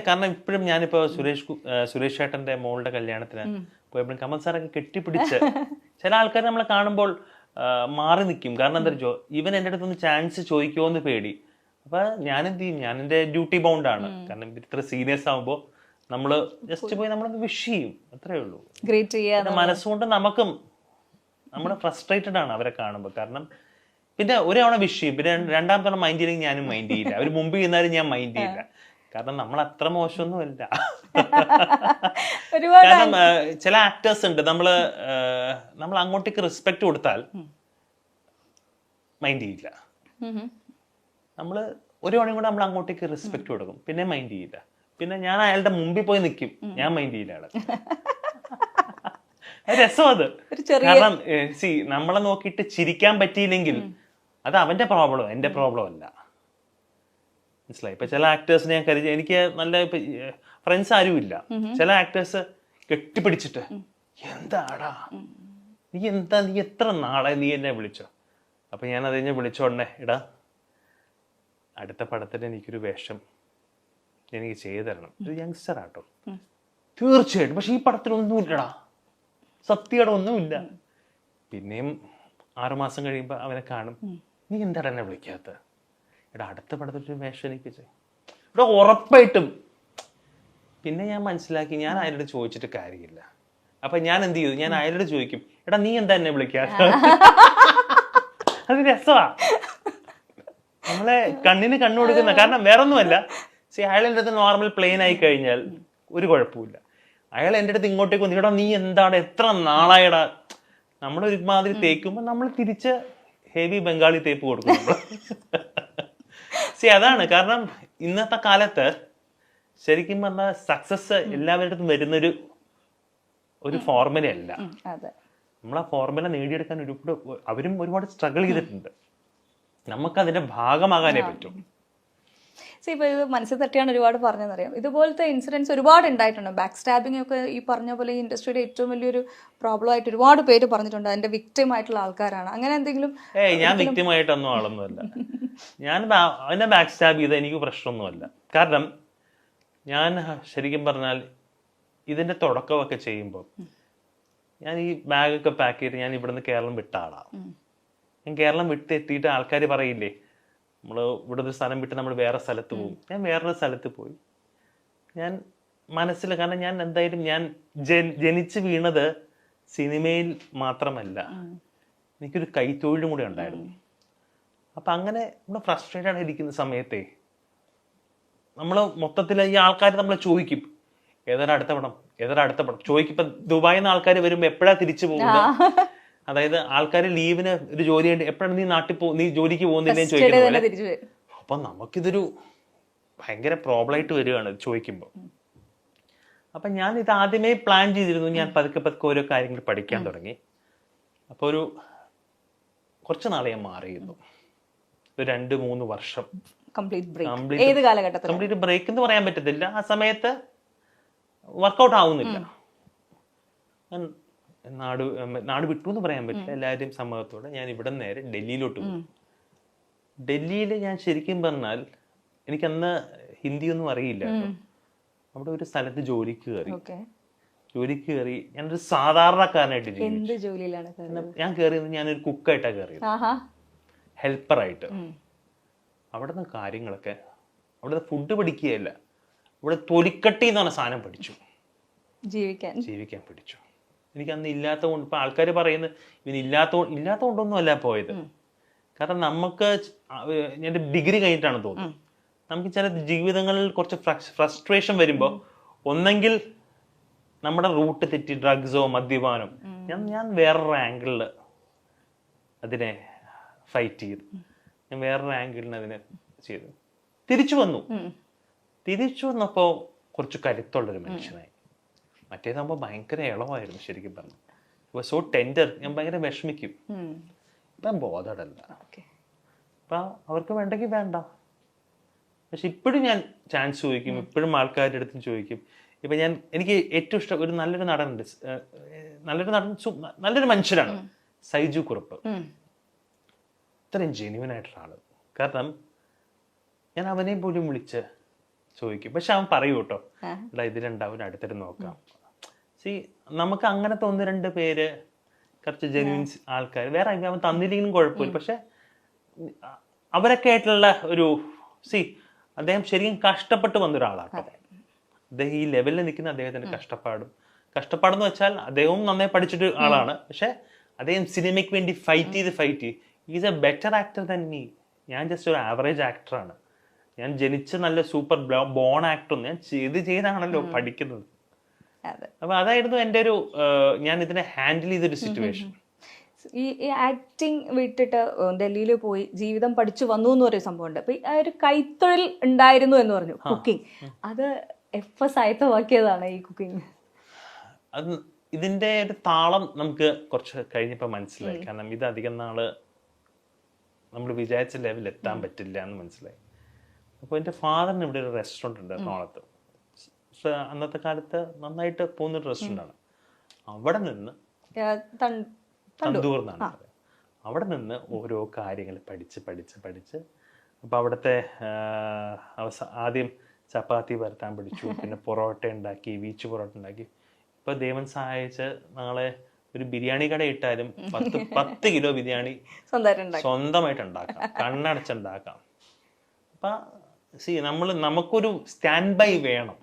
കാരണം ഇപ്പോഴും ഞാനിപ്പോ സുരേഷ് ചേട്ടന്റെ മോളുടെ കല്യാണത്തിന് പോയപ്പോഴും കമൽ സാറൊക്കെ കെട്ടിപ്പിടിച്ച് ചില ആൾക്കാർ നമ്മളെ കാണുമ്പോൾ മാറി നിൽക്കും. കാരണം എന്താ വെച്ചോ, ഇവൻ എൻ്റെ അടുത്തൊന്ന് ചാൻസ് ചോദിക്കുമോ എന്ന് പേടി. അപ്പൊ ഞാൻ എന്ത് ചെയ്യും, ഞാൻ എൻ്റെ ഡ്യൂട്ടി ബൗണ്ടാണ്. കാരണം ഇത്ര സീനിയേഴ്സ് ആകുമ്പോൾ നമ്മള് ജസ്റ്റ് പോയി നമ്മളൊന്ന് വിഷ് ചെയ്യും, അത്രേ ഉള്ളൂ. മനസ്സുകൊണ്ട് നമുക്കും നമ്മള് ഫ്രസ്ട്രേറ്റഡ് ആണ് അവരെ കാണുമ്പോൾ. കാരണം പിന്നെ ഒരു തവണ വിഷ് ചെയ്യും, പിന്നെ രണ്ടാമത്തെ തവണ മൈൻഡ് ചെയ്യില്ലെങ്കിൽ ഞാനും മൈൻഡ് ചെയ്യില്ല. അവർ മുമ്പ് ചെയ്യുന്നാലും ഞാൻ മൈൻഡ് ചെയ്യില്ല. കാരണം നമ്മൾ അത്ര മോശമൊന്നുമല്ല. കാരണം ചില ആക്ടേഴ്സ് ഉണ്ട്, നമ്മൾ അങ്ങോട്ടേക്ക് റെസ്പെക്ട് കൊടുത്താൽ മൈൻഡ് ചെയ്യില്ല. നമ്മള് ഒരു തവണയും കൂടെ നമ്മൾ അങ്ങോട്ടേക്ക് റെസ്പെക്ട് കൊടുക്കും, പിന്നെ മൈൻഡ് ചെയ്യില്ല. പിന്നെ ഞാൻ അയാളുടെ മുമ്പിൽ പോയി നിൽക്കും, ഞാൻ മൈൻഡ് ചെയ്യില്ല അയാള്. രസം അത്. കാരണം നമ്മളെ നോക്കിയിട്ട് ചിരിക്കാൻ പറ്റിയില്ലെങ്കിൽ അത് അവന്റെ പ്രോബ്ലം, എന്റെ പ്രോബ്ലം അല്ല. മനസ്സിലായി? ഇപ്പൊ ചില ആക്ടേഴ്സിനെ ഞാൻ കരുതി, എനിക്ക് നല്ല ഫ്രണ്ട്സ് ആരും ഇല്ല. ചില ആക്ടേഴ്സ് കെട്ടിപ്പിടിച്ചിട്ട് എന്താടാ നീ എത്ര നാളെ നീ എന്നെ വിളിച്ചോ. അപ്പൊ ഞാൻ അത് കഴിഞ്ഞ് വിളിച്ചോടനെ, എടാ അടുത്ത പടത്തിൽ എനിക്കൊരു വേഷം എനിക്ക് ചെയ്തു തരണം. ഒരു യങ്സ്റ്റർ ആട്ടോ, തീർച്ചയായിട്ടും. പക്ഷെ ഈ പടത്തിലൊന്നുമില്ലടാ, സത്യയുടെ ഒന്നുമില്ല. പിന്നെയും 6 മാസം കഴിയുമ്പോൾ അവനെ കാണും, നീ എന്താണ് എന്നെ വിളിക്കാത്ത? എടാ അടുത്ത പടത്തിൽ വേഷം എനിക്ക് ഇവിടെ ഉറപ്പായിട്ടും. പിന്നെ ഞാൻ മനസ്സിലാക്കി, ഞാൻ അയാളോട് ചോദിച്ചിട്ട് കാര്യമില്ല. അപ്പൊ ഞാൻ എന്ത് ചെയ്തു, ഞാൻ അയാളോട് ചോദിക്കും, എടാ നീ എന്താ എന്നെ വിളിക്കാത്ത? അത് രസമാ, നമ്മളെ കണ്ണിന് കണ്ണു കൊടുക്കുന്ന. കാരണം വേറൊന്നുമല്ല, അയാളെൻ്റെ അടുത്ത് നോർമൽ പ്ലെയിൻ ആയി കഴിഞ്ഞാൽ ഒരു കുഴപ്പമില്ല. അയാൾ എൻ്റെ അടുത്ത് ഇങ്ങോട്ടേക്ക് വന്നു, എടാ നീ എന്താണ് എത്ര നാളായടാ. നമ്മളൊരുമാതിരി തേക്കുമ്പോൾ നമ്മൾ തിരിച്ച് ഹെവി ബംഗാളി തേപ്പ് കൊടുക്കും നമ്മൾ. അതാണ്. കാരണം ഇന്നത്തെ കാലത്ത് ശരിക്കും പറഞ്ഞാൽ സക്സസ് എല്ലാവരുടെ അടുത്തും വരുന്നൊരു ഫോർമുല അല്ല. നമ്മൾ ആ ഫോർമുല നേടിയെടുക്കാൻ അവരും ഒരുപാട് സ്ട്രഗിൾ ചെയ്തിട്ടുണ്ട്. നമുക്കതിന്റെ ഭാഗമാകാനേ പറ്റും. ഇപ്പൊ ഇത് മനസ്സിൽ തട്ടിയാണ് ഒരുപാട് പറഞ്ഞതെന്നറിയാം. ഇതുപോലത്തെ ഇൻസിഡൻസ് ഒരുപാട് ഉണ്ടായിട്ടുണ്ട്. ബാക്ക് സ്റ്റാബിംഗ് ഒക്കെ ഈ പറഞ്ഞ പോലെ ഈ ഇൻഡസ്ട്രിയുടെ ഏറ്റവും വലിയൊരു പ്രോബ്ലം ആയിട്ട് ഒരുപാട് പേര് പറഞ്ഞിട്ടുണ്ട്. അതിന്റെ വിക്ടിം ആയിട്ടുള്ള ആൾക്കാരാണ്. അങ്ങനെ എന്തെങ്കിലും? ഞാൻ വിക്ടിം ആയിട്ടൊന്നും ആളൊന്നുമല്ല. ഞാൻ അതിനെ ബാക്ക് സ്റ്റാബ് ചെയ്ത എനിക്ക് പ്രശ്നമൊന്നുമല്ല. കാരണം ഞാൻ ശരിക്കും പറഞ്ഞാൽ ഇതിന്റെ തുടക്കമൊക്കെ ചെയ്യുമ്പോൾ ഞാൻ ഈ ബാഗൊക്കെ പാക്ക് ചെയ്ത് ഞാൻ ഇവിടുന്ന് കേരളം വിട്ട ആളാണ്. ഞാൻ കേരളം വിട്ട് എത്തിയിട്ട് ആൾക്കാർ പറയില്ലേ, നമ്മൾ ഇവിടെ ഒരു സ്ഥലം വിട്ട് നമ്മൾ വേറെ സ്ഥലത്ത് പോകും. ഞാൻ വേറൊരു സ്ഥലത്ത് പോയി. ഞാൻ മനസ്സിൽ, കാരണം ഞാൻ എന്തായാലും ഞാൻ ജനിച്ച് വീണത് സിനിമയിൽ മാത്രമല്ല, എനിക്കൊരു കൈത്തൊഴിലും കൂടെ ഉണ്ടായിരുന്നു. അപ്പം അങ്ങനെ നമ്മൾ ഫ്രസ്ട്രേറ്റഡ് ആയി ഇരിക്കുന്ന സമയത്തെ നമ്മൾ മൊത്തത്തിൽ ഈ ആൾക്കാർ നമ്മളെ ചോദിക്കും, ഏതായാലും അടുത്ത പടം ചോദിക്കും. ഇപ്പം ദുബായിൽ നിന്ന് ആൾക്കാർ വരുമ്പോൾ എപ്പോഴാണ് തിരിച്ചു പോകുന്നത്? അതായത് ആൾക്കാർ ലീവിന് ഒരു ജോലി ആയിട്ട് എപ്പോഴാണ് നീ ജോലിക്ക് പോകുന്നില്ലേ ചോദിക്കുന്ന പോലെ. അപ്പൊ നമുക്കിതൊരു ഭയങ്കര പ്രോബ്ലം ആയിട്ട് വരികയാണ് ചോദിക്കുമ്പോൾ. അപ്പൊ ഞാൻ ഇത് ആദ്യമേ പ്ലാൻ ചെയ്തിരുന്നു. ഞാൻ പതുക്കെ ഓരോ കാര്യങ്ങൾ പഠിക്കാൻ തുടങ്ങി. അപ്പൊ കുറച്ച് നാളെ ഞാൻ മാറിയിരുന്നു. ഒരു 2-3 വർഷം കംപ്ലീറ്റ് ബ്രേക്ക് എന്ന് പറയാൻ പറ്റത്തില്ല. ആ സമയത്ത് വർക്കൗട്ട് ആവുന്നില്ല. നാട് വിട്ടു എന്ന് പറയാൻ പറ്റില്ല. എല്ലാവരുടെയും സമ്മതത്തോടെ ഞാൻ ഇവിടെ നേരെ ഡൽഹിയിലോട്ട് പോയി. ഡൽഹിയിൽ ഞാൻ ശരിക്കും പറഞ്ഞാൽ എനിക്കന്ന് ഹിന്ദിയൊന്നും അറിയില്ല. അവിടെ ഒരു സ്ഥലത്ത് ജോലിക്ക് കയറി. ഞാനൊരു സാധാരണക്കാരനായിട്ട് ഞാൻ കയറിയത്, ഞാനൊരു കുക്കായിട്ടാണ് കയറിയത്, ഹെൽപ്പറായിട്ട്. അവിടുന്ന് കാര്യങ്ങളൊക്കെ, അവിടുത്തെ ഫുഡ് പഠിക്കുകയല്ല, ഇവിടെ തൊലിക്കട്ടി എന്ന് പറഞ്ഞ സാധനം പഠിച്ചു, ജീവിക്കാൻ പഠിച്ചു. എനിക്ക് അന്ന് ഇല്ലാത്ത കൊണ്ട്, ഇപ്പൊ ആൾക്കാർ പറയുന്നത് ഇല്ലാത്തതുകൊണ്ടൊന്നും അല്ല പോയത്. കാരണം നമുക്ക് എൻ്റെ ഡിഗ്രി കഴിഞ്ഞിട്ടാണ് തോന്നുന്നത്, നമുക്ക് ചില ജീവിതങ്ങളിൽ കുറച്ച് ഫ്രസ്ട്രേഷൻ വരുമ്പോൾ ഒന്നെങ്കിൽ നമ്മുടെ റൂട്ട് തെറ്റി ഡ്രഗ്സോ മദ്യപാനം, ഞാൻ വേറൊരു ആംഗിളിൽ അതിനെ ഫൈറ്റ് ചെയ്തു. ഞാൻ വേറൊരു ആംഗിളിന് അതിനെ ചെയ്തു. തിരിച്ചു വന്നപ്പോൾ കുറച്ച് കരുത്തുള്ളൊരു മനുഷ്യനായി. മറ്റേതാകുമ്പോൾ ഭയങ്കര ഇളവായിരുന്നു. ശരിക്കും പറഞ്ഞു സോ ടെൻഡർ. ഞാൻ ഭയങ്കര വിഷമിക്കും. ഇപ്പം ബോധടല്ല. അപ്പൊ അവർക്ക് വേണ്ടെങ്കിൽ വേണ്ട. പക്ഷെ ഇപ്പോഴും ഞാൻ ചാൻസ് ചോദിക്കും, ഇപ്പോഴും ആൾക്കാരുടെ അടുത്ത് ചോദിക്കും. ഇപ്പൊ എനിക്ക് ഏറ്റവും ഇഷ്ടം ഒരു നല്ലൊരു നടനുണ്ട്, നല്ലൊരു മനുഷ്യനാണ്, സൈജു കുറുപ്പ്. ഇത്രയും ജെന്യുവൻ ആയിട്ടുള്ള ആള്. കാരണം ഞാൻ അവനെ പോലും വിളിച്ച് ചോദിക്കും. പക്ഷെ അവൻ പറയൂ കേട്ടോ, എടാ ഇതിലുണ്ടാവും അടുത്തിട്ട് നോക്കാം. സി നമുക്ക് അങ്ങനത്തെ 1-2 പേര് കുറച്ച് ജെന്യൂൻ ആൾക്കാർ വേറെ അവൻ തന്നില്ലെങ്കിലും കുഴപ്പമില്ല. പക്ഷെ അവരൊക്കെ ആയിട്ടുള്ള ഒരു അദ്ദേഹം ശരിക്കും കഷ്ടപ്പെട്ട് വന്ന ഒരാളാട്ടോ. അദ്ദേഹം ഈ ലെവലിൽ നിൽക്കുന്ന അദ്ദേഹത്തിന്റെ കഷ്ടപ്പാടെന്ന് വെച്ചാൽ അദ്ദേഹവും നന്നായി പഠിച്ചിട്ട് ആളാണ്. പക്ഷെ അദ്ദേഹം സിനിമയ്ക്ക് വേണ്ടി ഫൈറ്റ് ചെയ്ത് is A better actor than me. ഞാൻ ജസ്റ്റ് ഒരു ആവറേജ് ആക്ടറാണ്. ഞാൻ ജനിച്ച നല്ല സൂപ്പർ ബോൺ ആക്ടർ. ഞാൻ ചെയ്താണല്ലോ പഠിക്കുന്നത്. അപ്പൊ അതായിരുന്നു എൻ്റെ ഒരു ഞാൻ ഇതിനെ ഹാൻഡിൽ ചെയ്തൊരു സിറ്റുവേഷൻ. ഈ ആക്ടിങ് വിട്ടിട്ട് ഡൽഹിയിൽ പോയി ജീവിതം പഠിച്ചു വന്നു എന്ന് പറയുന്ന സംഭവമുണ്ട്. അപ്പൊ ആ ഒരു കൈത്തൊഴിൽ ഉണ്ടായിരുന്നു എന്ന് പറഞ്ഞു, കുക്കിംഗ്. അത് എപ്പോ സായത്തമാക്കിയതാണ് ഈ കുക്കിംഗ്? അത് ഇതിന്റെ ഒരു താളം നമുക്ക് കുറച്ച് കഴിഞ്ഞപ്പോൾ മനസ്സിലായി. കാരണം ഇത് അധികം നാള് നമ്മൾ വിചാരിച്ച ലെവലിൽ എത്താൻ പറ്റില്ല എന്ന് മനസ്സിലായി. അപ്പോൾ എൻ്റെ ഫാദറിന് ഇവിടെ ഒരു റെസ്റ്റോറൻറ്റ് ഉണ്ട് എറണാകുളത്ത്. അന്നത്തെ കാലത്ത് നന്നായിട്ട് പോകുന്നൊരു റെസ്റ്റോറൻ്റ് ആണ്. അവിടെ നിന്ന് തണ്ടൂർ എന്നാണ് പറയുന്നത്. അവിടെ നിന്ന് ഓരോ കാര്യങ്ങൾ പഠിച്ച് അപ്പോൾ അവിടുത്തെ ആദ്യം ചപ്പാത്തി പരത്താൻ പഠിച്ചു, പിന്നെ പൊറോട്ട ഉണ്ടാക്കി, വീച്ച് പൊറോട്ട ഉണ്ടാക്കി. ഇപ്പൊ ദൈവം സഹായിച്ച് നാളെ ഒരു ബിരിയാണി കട ഇട്ടാലും 10 കിലോ ബിരിയാണി സ്വന്തമായിട്ട് ഉണ്ടാക്കാം, കണ്ണടച്ചുണ്ടാക്കാം. അപ്പൊ നമുക്കൊരു സ്റ്റാൻഡ് ബൈ വേണം.